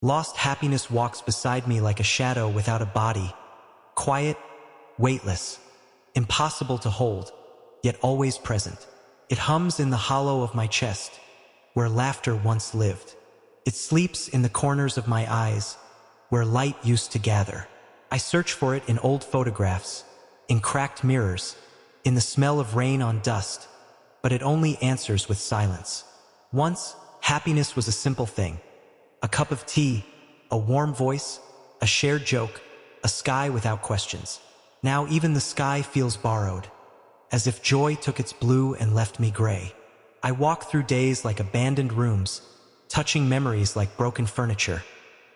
Lost happiness walks beside me like a shadow without a body, quiet, weightless, impossible to hold, yet always present. It hums in the hollow of my chest, where laughter once lived. It sleeps in the corners of my eyes, where light used to gather. I search for it in old photographs, in cracked mirrors, in the smell of rain on dust, but it only answers with silence. Once, happiness was a simple thing. A cup of tea, a warm voice, a shared joke, a sky without questions. Now even the sky feels borrowed, as if joy took its blue and left me gray. I walk through days like abandoned rooms, touching memories like broken furniture,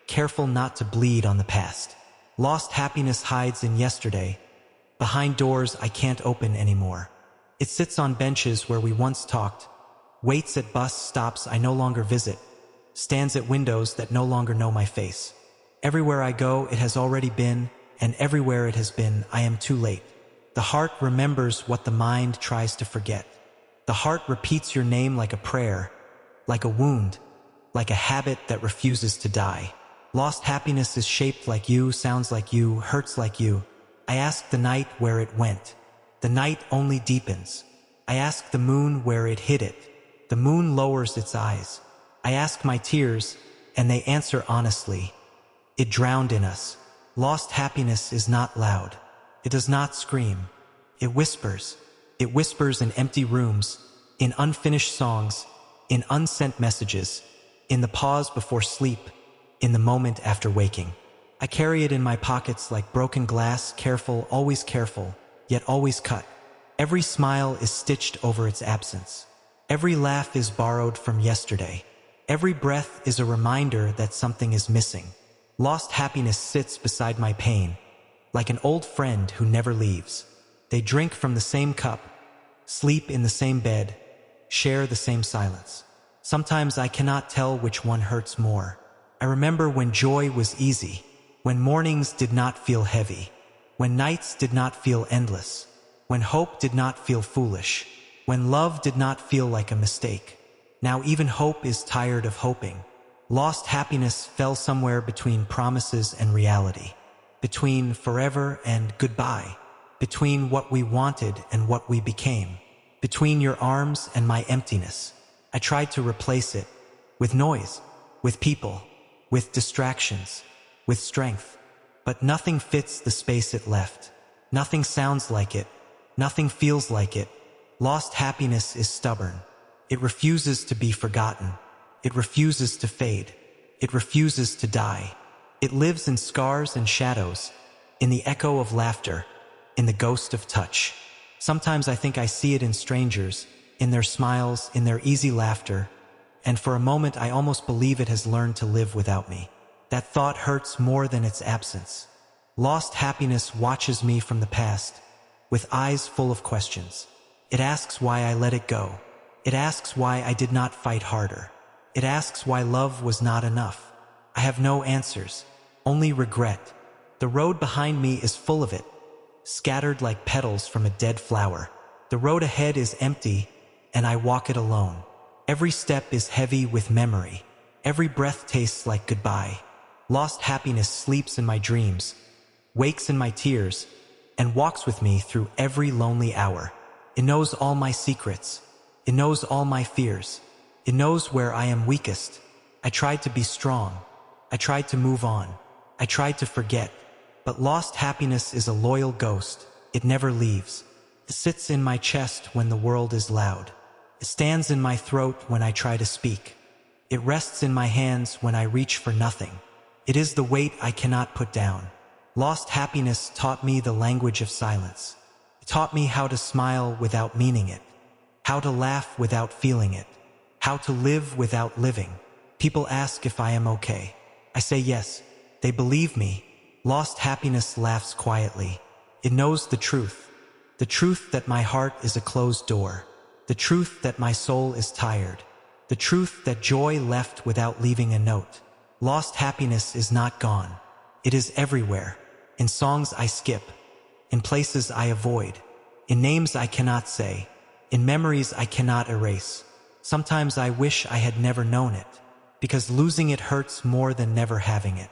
careful not to bleed on the past. Lost happiness hides in yesterday, behind doors I can't open anymore. It sits on benches where we once talked, waits at bus stops I no longer visit, stands at windows that no longer know my face. Everywhere I go, it has already been, and everywhere it has been, I am too late. The heart remembers what the mind tries to forget. The heart repeats your name like a prayer, like a wound, like a habit that refuses to die. Lost happiness is shaped like you, sounds like you, hurts like you. I ask the night where it went. The night only deepens. I ask the moon where it hid it. The moon lowers its eyes. I ask my tears, and they answer honestly. It drowned in us. Lost happiness is not loud. It does not scream. It whispers. It whispers in empty rooms, in unfinished songs, in unsent messages, in the pause before sleep, in the moment after waking. I carry it in my pockets like broken glass, careful, yet always cut. Every smile is stitched over its absence. Every laugh is borrowed from yesterday. Every breath is a reminder that something is missing. Lost happiness sits beside my pain, like an old friend who never leaves. They drink from the same cup, sleep in the same bed, share the same silence. Sometimes I cannot tell which one hurts more. I remember when joy was easy, when mornings did not feel heavy, when nights did not feel endless, when hope did not feel foolish, when love did not feel like a mistake. Now even hope is tired of hoping. Lost happiness fell somewhere between promises and reality, between forever and goodbye, between what we wanted and what we became, between your arms and my emptiness. I tried to replace it with noise, with people, with distractions, with strength, but nothing fits the space it left. Nothing sounds like it. Nothing feels like it. Lost happiness is stubborn. It refuses to be forgotten. It refuses to fade. It refuses to die. It lives in scars and shadows, in the echo of laughter, in the ghost of touch. Sometimes I think I see it in strangers, in their smiles, in their easy laughter, and for a moment I almost believe it has learned to live without me. That thought hurts more than its absence. Lost happiness watches me from the past, with eyes full of questions. It asks why I let it go. It asks why I did not fight harder. It asks why love was not enough. I have no answers, only regret. The road behind me is full of it, scattered like petals from a dead flower. The road ahead is empty, and I walk it alone. Every step is heavy with memory. Every breath tastes like goodbye. Lost happiness sleeps in my dreams, wakes in my tears, and walks with me through every lonely hour. It knows all my secrets. It knows all my fears. It knows where I am weakest. I tried to be strong. I tried to move on. I tried to forget. But lost happiness is a loyal ghost. It never leaves. It sits in my chest when the world is loud. It stands in my throat when I try to speak. It rests in my hands when I reach for nothing. It is the weight I cannot put down. Lost happiness taught me the language of silence. It taught me how to smile without meaning it, how to laugh without feeling it, how to live without living. People ask if I am okay. I say yes. They believe me. Lost happiness laughs quietly. It knows the truth that my heart is a closed door, the truth that my soul is tired, the truth that joy left without leaving a note. Lost happiness is not gone. It is everywhere, in songs I skip, in places I avoid, in names I cannot say, in memories I cannot erase. Sometimes I wish I had never known it, because losing it hurts more than never having it,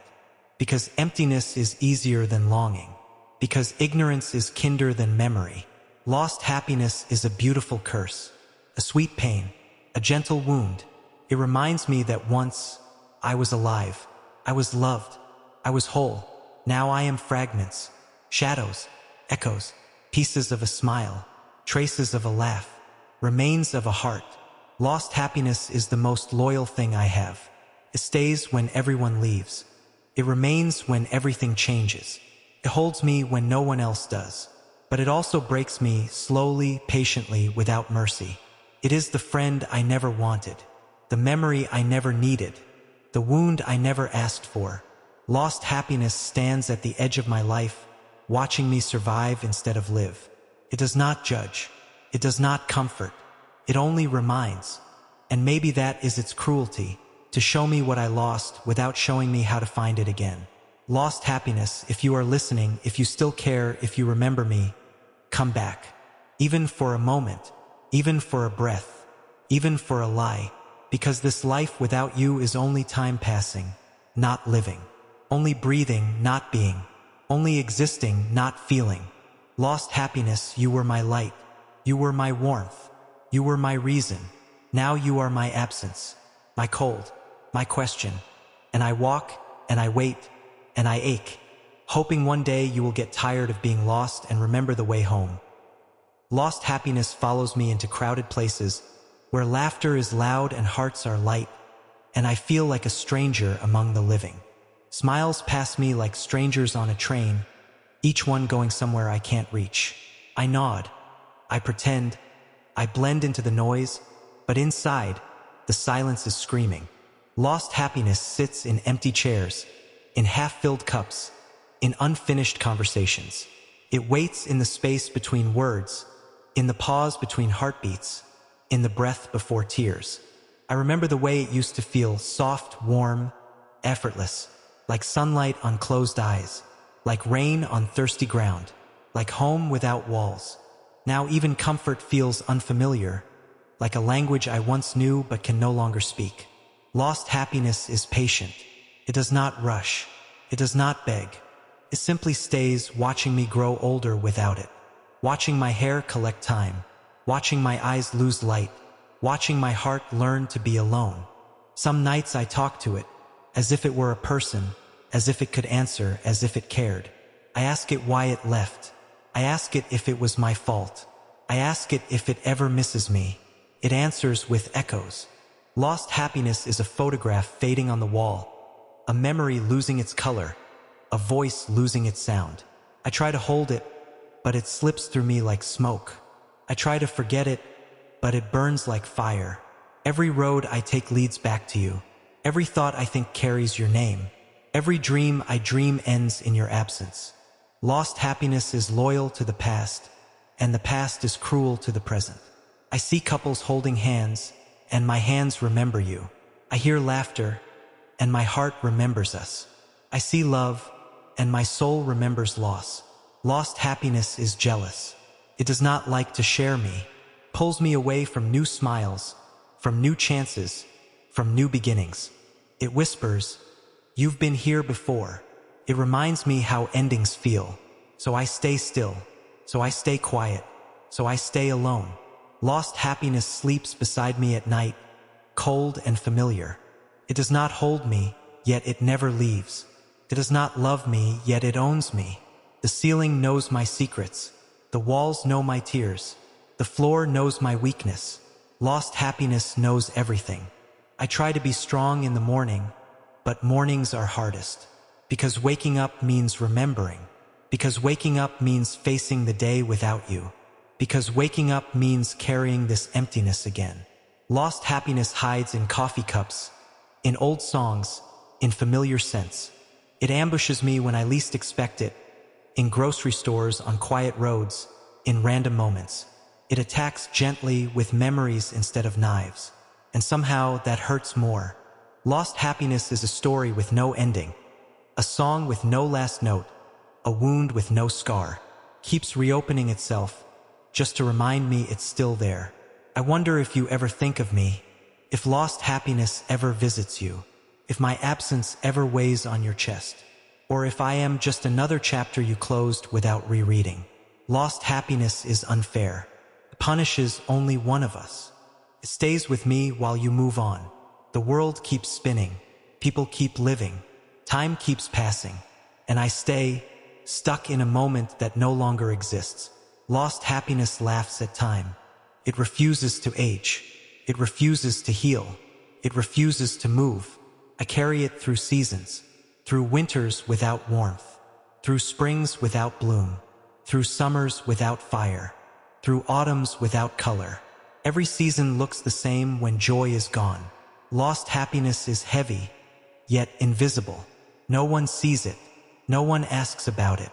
because emptiness is easier than longing, because ignorance is kinder than memory. Lost happiness is a beautiful curse, a sweet pain, a gentle wound. It reminds me that once I was alive, I was loved, I was whole. Now I am fragments, shadows, echoes, pieces of a smile, traces of a laugh, remains of a heart. Lost happiness is the most loyal thing I have. It stays when everyone leaves. It remains when everything changes. It holds me when no one else does. But it also breaks me slowly, patiently, without mercy. It is the friend I never wanted, the memory I never needed, the wound I never asked for. Lost happiness stands at the edge of my life, watching me survive instead of live. It does not judge. It does not comfort. It only reminds. And maybe that is its cruelty, to show me what I lost without showing me how to find it again. Lost happiness, if you are listening, if you still care, if you remember me, come back. Even for a moment, even for a breath, even for a lie, because this life without you is only time passing, not living. Only breathing, not being. Only existing, not feeling. Lost happiness, you were my light. You were my warmth. You were my reason. Now you are my absence, my cold, my question. And I walk, and I wait, and I ache, hoping one day you will get tired of being lost and remember the way home. Lost happiness follows me into crowded places where laughter is loud and hearts are light, and I feel like a stranger among the living. Smiles pass me like strangers on a train, each one going somewhere I can't reach. I nod, I pretend, I blend into the noise, but inside, the silence is screaming. Lost happiness sits in empty chairs, in half-filled cups, in unfinished conversations. It waits in the space between words, in the pause between heartbeats, in the breath before tears. I remember the way it used to feel, soft, warm, effortless, like sunlight on closed eyes, like rain on thirsty ground, like home without walls. Now even comfort feels unfamiliar, like a language I once knew but can no longer speak. Lost happiness is patient. It does not rush. It does not beg. It simply stays, watching me grow older without it, watching my hair collect time, watching my eyes lose light, watching my heart learn to be alone. Some nights I talk to it, as if it were a person, as if it could answer, as if it cared. I ask it why it left. I ask it if it was my fault. I ask it if it ever misses me. It answers with echoes. Lost happiness is a photograph fading on the wall, a memory losing its color, a voice losing its sound. I try to hold it, but it slips through me like smoke. I try to forget it, but it burns like fire. Every road I take leads back to you. Every thought I think carries your name. Every dream I dream ends in your absence. Lost happiness is loyal to the past, and the past is cruel to the present. I see couples holding hands, and my hands remember you. I hear laughter, and my heart remembers us. I see love, and my soul remembers loss. Lost happiness is jealous. It does not like to share me, pulls me away from new smiles, from new chances, from new beginnings. It whispers, "You've been here before." It reminds me how endings feel. So I stay still. So I stay quiet. So I stay alone. Lost happiness sleeps beside me at night, cold and familiar. It does not hold me, yet it never leaves. It does not love me, yet it owns me. The ceiling knows my secrets. The walls know my tears. The floor knows my weakness. Lost happiness knows everything. I try to be strong in the morning, but mornings are hardest. Because waking up means remembering. Because waking up means facing the day without you. Because waking up means carrying this emptiness again. Lost happiness hides in coffee cups, in old songs, in familiar scents. It ambushes me when I least expect it, in grocery stores, on quiet roads, in random moments. It attacks gently with memories instead of knives. And somehow that hurts more. Lost happiness is a story with no ending, a song with no last note, a wound with no scar. Keeps reopening itself, just to remind me it's still there. I wonder if you ever think of me, If lost happiness ever visits you, if my absence ever weighs on your chest, or if I am just another chapter you closed without rereading, lost happiness is unfair. It punishes only one of us. It stays with me while you move on. The world keeps spinning, people keep living, time keeps passing, and I stay stuck in a moment that no longer exists. Lost happiness laughs at time. It refuses to age. It refuses to heal. It refuses to move. I carry it through seasons, through winters without warmth, through springs without bloom, through summers without fire, through autumns without color. Every season looks the same when joy is gone. Lost happiness is heavy, yet invisible. No one sees it. No one asks about it.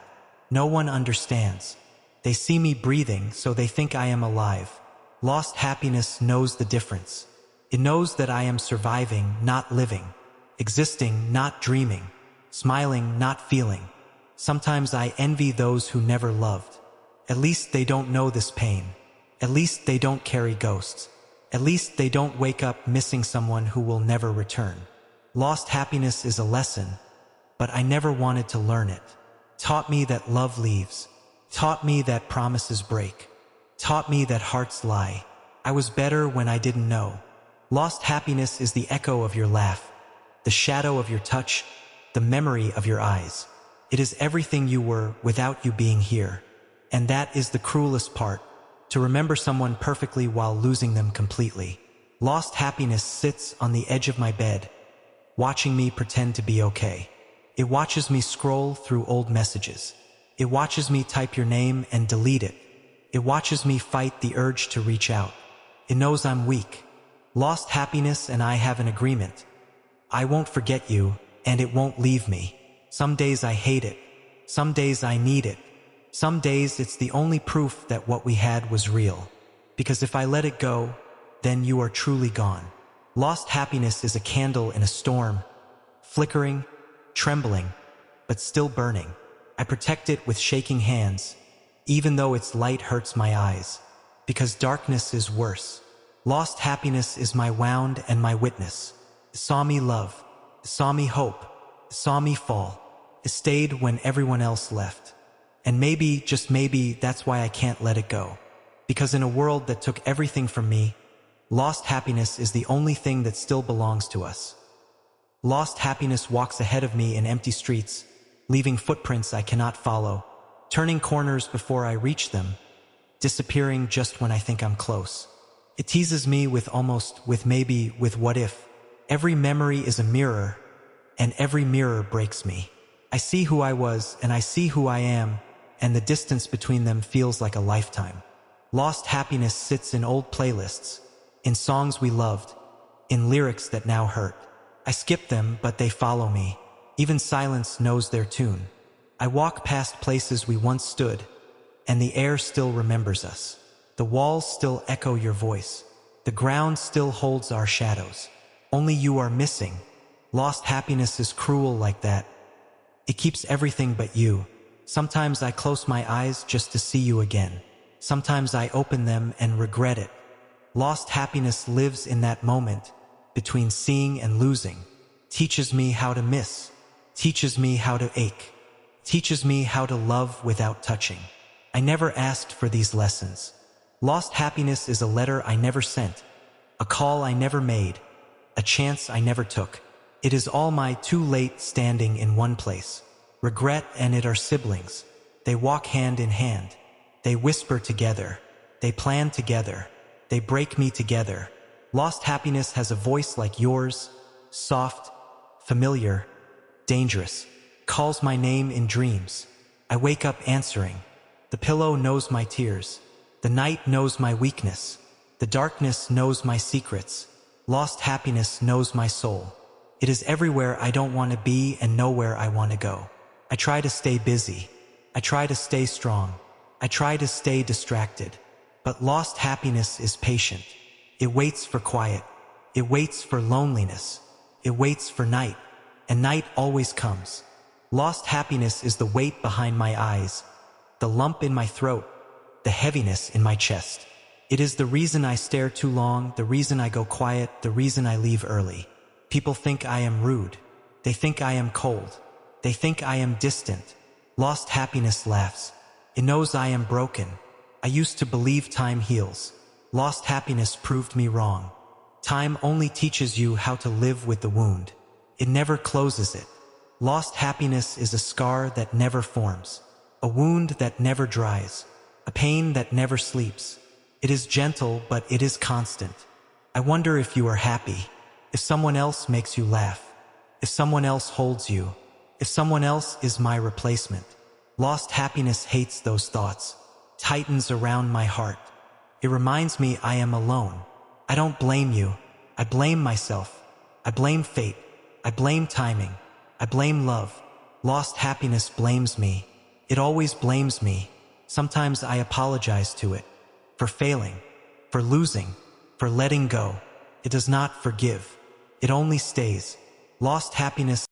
No one understands. They see me breathing, so they think I am alive. Lost happiness knows the difference. It knows that I am surviving, not living, existing, not dreaming, smiling, not feeling. Sometimes I envy those who never loved. At least they don't know this pain. At least they don't carry ghosts. At least they don't wake up missing someone who will never return. Lost happiness is a lesson, but I never wanted to learn it. Taught me that love leaves. Taught me that promises break. Taught me that hearts lie. I was better when I didn't know. Lost happiness is the echo of your laugh, the shadow of your touch, the memory of your eyes. It is everything you were without you being here. And that is the cruelest part, to remember someone perfectly while losing them completely. Lost happiness sits on the edge of my bed, watching me pretend to be okay. It watches me scroll through old messages. It watches me type your name and delete it. It watches me fight the urge to reach out. It knows I'm weak. Lost happiness and I have an agreement. I won't forget you, and it won't leave me. Some days I hate it. Some days I need it. Some days it's the only proof that what we had was real. Because if I let it go, then you are truly gone. Lost happiness is a candle in a storm, flickering, trembling, but still burning. I protect it with shaking hands, even though its light hurts my eyes, because darkness is worse. Lost happiness is my wound and my witness. It saw me love. It saw me hope. It saw me fall. It stayed when everyone else left. And maybe, just maybe, that's why I can't let it go. Because in a world that took everything from me, lost happiness is the only thing that still belongs to us. Lost happiness walks ahead of me in empty streets, leaving footprints I cannot follow, turning corners before I reach them, disappearing just when I think I'm close. It teases me with almost, with maybe, with what if. Every memory is a mirror, and every mirror breaks me. I see who I was, and I see who I am, and the distance between them feels like a lifetime. Lost happiness sits in old playlists, in songs we loved, in lyrics that now hurt. I skip them, but they follow me. Even silence knows their tune. I walk past places we once stood, and the air still remembers us. The walls still echo your voice. The ground still holds our shadows. Only you are missing. Lost happiness is cruel like that. It keeps everything but you. Sometimes I close my eyes just to see you again. Sometimes I open them and regret it. Lost happiness lives in that moment, between seeing and losing. Teaches me how to miss. Teaches me how to ache. Teaches me how to love without touching. I never asked for these lessons. Lost happiness is a letter I never sent, a call I never made, a chance I never took. It is all my too late standing in one place. Regret and it are siblings. They walk hand in hand. They whisper together. They plan together. They break me together. Lost happiness has a voice like yours, soft, familiar, dangerous. Calls my name in dreams. I wake up answering. The pillow knows my tears. The night knows my weakness. The darkness knows my secrets. Lost happiness knows my soul. It is everywhere I don't want to be and nowhere I want to go. I try to stay busy. I try to stay strong. I try to stay distracted. But lost happiness is patient. It waits for quiet. It waits for loneliness. It waits for night. And night always comes. Lost happiness is the weight behind my eyes, the lump in my throat, the heaviness in my chest. It is the reason I stare too long, the reason I go quiet, the reason I leave early. People think I am rude. They think I am cold. They think I am distant. Lost happiness laughs. It knows I am broken. I used to believe time heals. Lost happiness proved me wrong. Time only teaches you how to live with the wound. It never closes it. Lost happiness is a scar that never forms, a wound that never dries, a pain that never sleeps. It is gentle, but it is constant. I wonder if you are happy, if someone else makes you laugh, if someone else holds you, if someone else is my replacement. Lost happiness hates those thoughts, tightens around my heart. It reminds me I am alone. I don't blame you. I blame myself. I blame fate. I blame timing. I blame love. Lost happiness blames me. It always blames me. Sometimes I apologize to it. For failing. For losing. For letting go. It does not forgive. It only stays. Lost happiness